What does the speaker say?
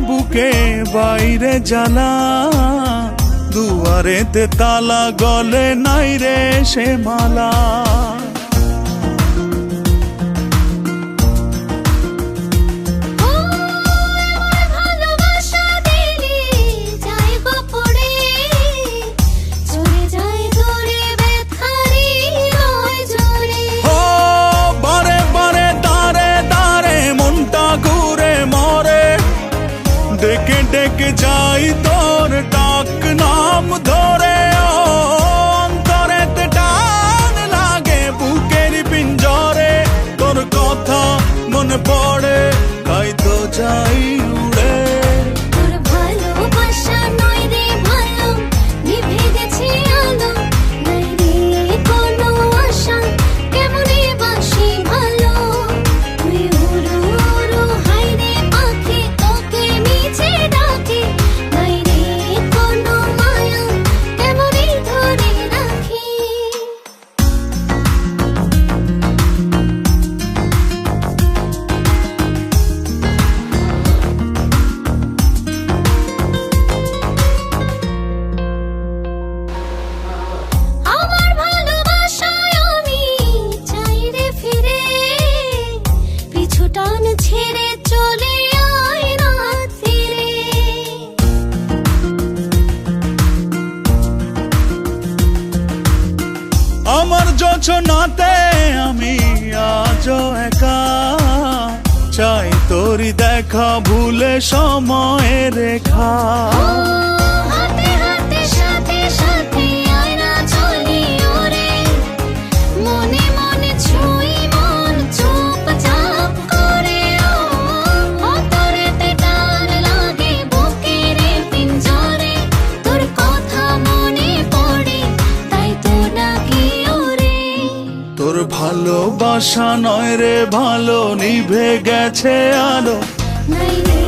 বুকে বাইরে জ্বালা, দুয়ারেতে তালা, গলে নাই রে সে মালা। ডেকে ডেকে যাই তোর ডাক নাম ধরে, অন্তরেতে টান লাগে বুকের পিঞ্জরে। তোর কথা মনে পড়ে তাই তো যাই উড়ে। তোর ভালোবাসা নয় রে ভালো, নিভে গেছে আলো, নাই রে কোনো আশা, কেমনে বাসি ভালো। তুই উড়ো উড়ো হাই রে পাখি, তোকে নিচে ডাকে, নাই রে কোনো মায়া, কেমনে ধরে রাখি। আমার ভালোবাসায় আমি চাই রে ফিরে, পিছু টান ছেড়ে চলে আয় রাত ফিরে। আমার যোছনাতে আমি আজও একা, চাই তোরি দেখা ভুলে সময়ের রেখা। হাতে হাতে সাথে সাথে আয় না চলি ওরে, মনে মনে ছুঁই মন চুপচাপ করে। অন্তরেতে টান লাগে বুকের পিঞ্জরে, তোর কথা মনে পড়ে তাই তো ডাকি ওরে। তোর ভালোবাসা নয় রে ভালো, নিভে গেছে আলো, নাই রে